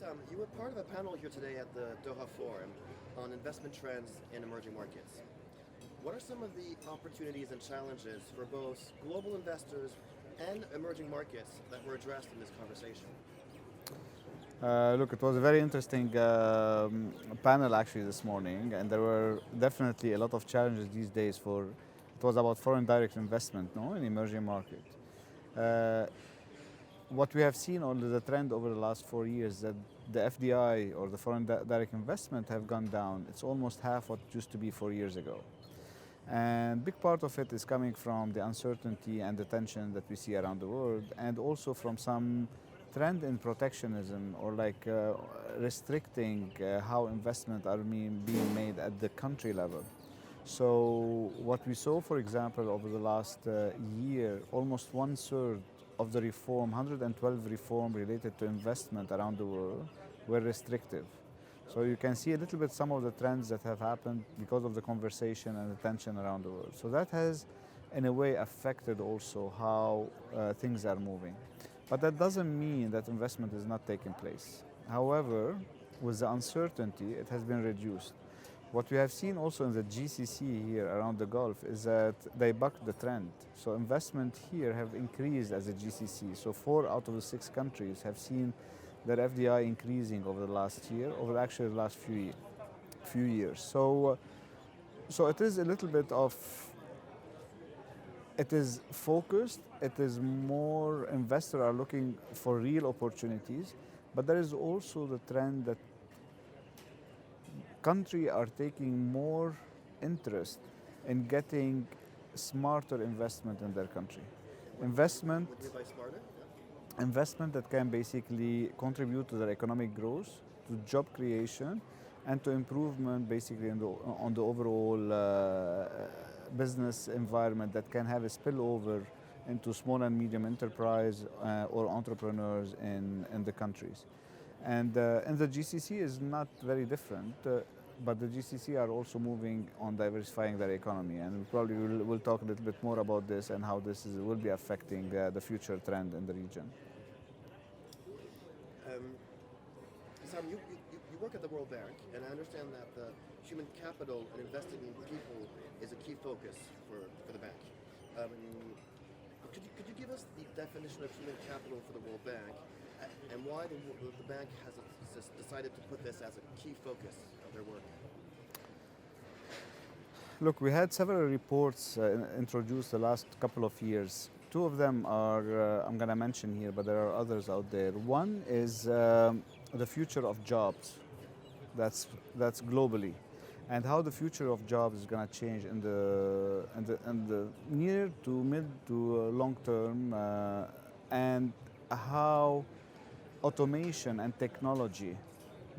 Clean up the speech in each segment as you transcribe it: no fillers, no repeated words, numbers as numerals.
Issam, you were part of a panel here today at the Doha Forum on investment trends in emerging markets. What are some of the opportunities and challenges for both global investors and emerging markets that were addressed in this conversation? Look, it was a very interesting panel actually this morning, and there were definitely a lot of challenges these days for. It was about foreign direct investment, no, in emerging markets. Uh, what we have seen on the trend over the last 4 years that the FDI or the foreign direct investment have gone down. It's almost half what it used to be 4 years ago. And big part of it is coming from the uncertainty and the tension that we see around the world, and also from some trend in protectionism or restricting how investment are being made at the country level. So what we saw, for example, over the last year, almost 1/3 of the reform, 112 reform related to investment around the world, were restrictive. So you can see a little bit some of the trends that have happened because of the conversation and the tension around the world. So that has, in a way, affected also how things are moving. But that doesn't mean that investment is not taking place. However, with the uncertainty, it has been reduced. What we have seen also in the GCC here around the Gulf is that they bucked the trend. So investment here have increased as a GCC. So 4 out of the 6 countries have seen their FDI increasing over the last year, over actually the last few years. So it is a little bit of, it is focused, it is more investors are looking for real opportunities, but there is also the trend that countries are taking more interest in getting smarter investment in their country. Investment What do you mean by smarter? investment that can basically contribute to their economic growth, to job creation, and to improvement basically on the overall business environment that can have a spillover into small and medium enterprise or entrepreneurs in the countries. And the GCC is not very different, but the GCC are also moving on diversifying their economy, and we probably will talk a little bit more about this and how will be affecting the future trend in the region. Issam, you work at the World Bank, and I understand that the human capital and investing in people is a key focus for the bank. Could you give us the definition of human capital for the World Bank, and why the bank has decided to put this as a key focus of their work? Look, we had several reports introduced the last couple of years. 2 of them are I'm going to mention here, but there are others out there. One is the future of jobs. That's globally, and how the future of jobs is going to change in the near to mid to long term, and how automation and technology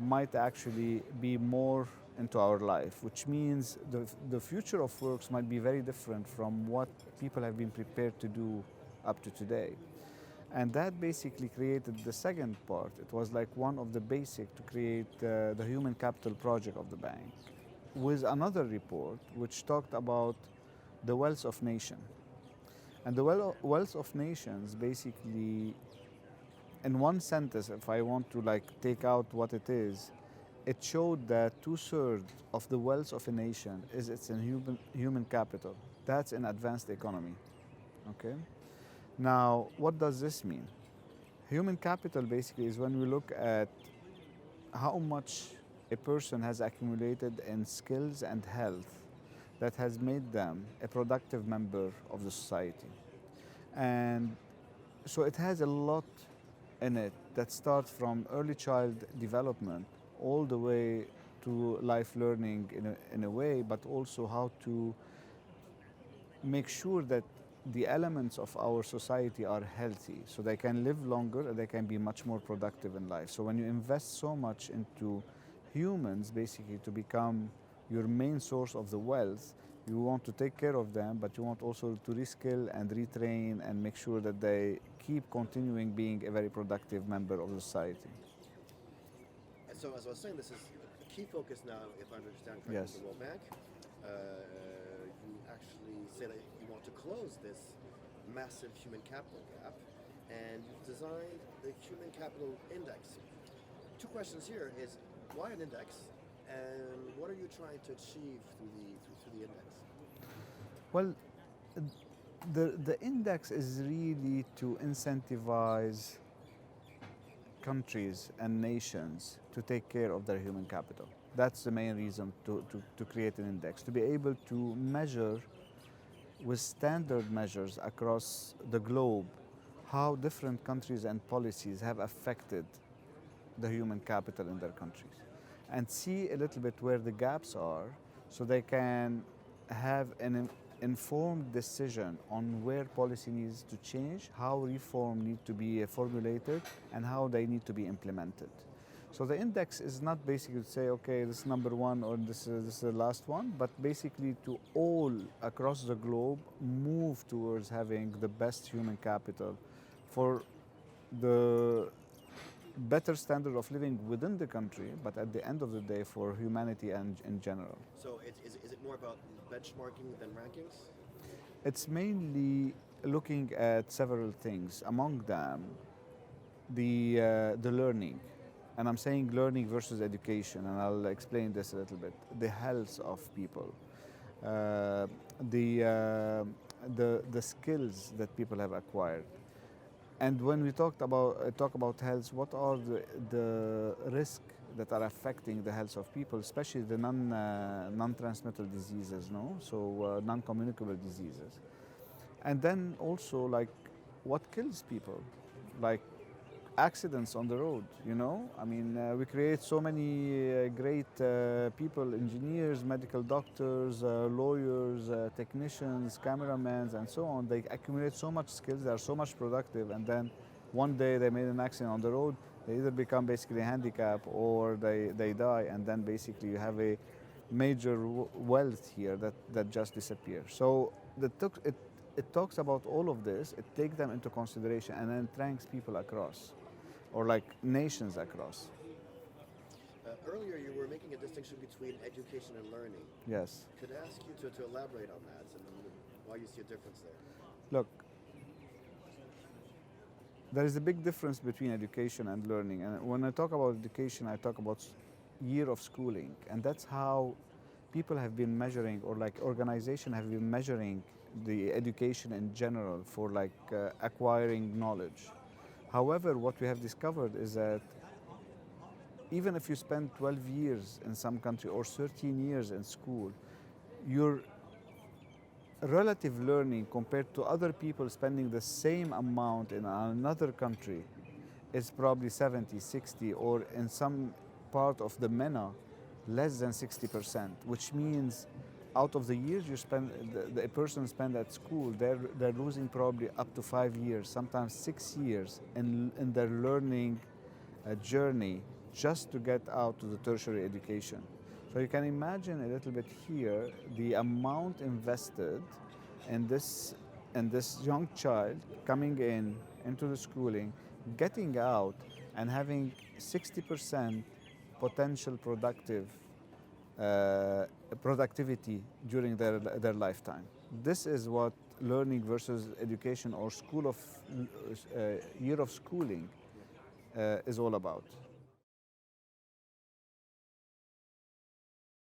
might actually be more into our life, which means the future of works might be very different from what people have been prepared to do up to today. And that basically created the second part. It was like one of the basic to create the human capital project of the bank, with another report which talked about the wealth of nation. And the wealth of nations basically, in one sentence, if I want to take out what it is, it showed that 2/3 of the wealth of a nation it's in human capital. That's an advanced economy. Okay. Now, what does this mean? Human capital basically is when we look at how much a person has accumulated in skills and health that has made them a productive member of the society. And so it has a lot in it that starts from early child development all the way to life learning in a way, but also how to make sure that the elements of our society are healthy so they can live longer and they can be much more productive in life. So when you invest so much into humans basically to become your main source of the wealth, you want to take care of them, but you want also to reskill and retrain and make sure that they keep continuing being a very productive member of the society. And so, as I was saying, this is a key focus now, if I understand correctly, Yes. of the World Bank. You actually say that you want to close this massive human capital gap, and you've designed the Human Capital Index two questions here is why an index, and what are you trying to achieve through the index? Well, the index is really to incentivize countries and nations to take care of their human capital. That's the main reason to create an index, to be able to measure with standard measures across the globe how different countries and policies have affected the human capital in their countries and see a little bit where the gaps are so they can have an informed decision on where policy needs to change, how reform need to be formulated, and how they need to be implemented. So the index is not basically to say, okay, this is number one or this is the last one, but basically to all across the globe move towards having the best human capital for the better standard of living within the country, but at the end of the day for humanity and in general. So is it more about benchmarking than rankings? It's mainly looking at several things. Among them, the learning. And I'm saying learning versus education, and I'll explain this a little bit. The health of people, the skills that people have acquired. And when we talk about health, what are the risks that are affecting the health of people, especially the non-transmittable diseases, no? So non-communicable diseases. And then also like what kills people, like accidents on the road, you know? I mean, we create so many great people, engineers, medical doctors, lawyers, technicians, cameramans, and so on. They accumulate so much skills, they are so much productive, and then one day they made an accident on the road, they either become basically handicapped or they die, and then basically you have a major wealth here that just disappears. So it talks about all of this, it takes them into consideration, and then ranks people across, or like nations across. Earlier you were making a distinction between education and learning. Yes. Could I ask you to elaborate on that and why you see a difference there? Look, there is a big difference between education and learning. And when I talk about education, I talk about year of schooling. And that's how people have been measuring, or like organizations have been measuring the education in general for like acquiring knowledge. However, what we have discovered is that even if you spend 12 years in some country or 13 years in school, your relative learning compared to other people spending the same amount in another country is probably 70, 60, or in some part of the MENA, less than 60%, which means out of the years you spend, the person spend at school, they're losing probably up to 5 years, sometimes 6 years in their learning journey just to get out to the tertiary education. So you can imagine a little bit here the amount invested in this young child coming into the schooling, getting out, and having 60% potential productivity during their lifetime. This is what learning versus education or year of schooling is all about.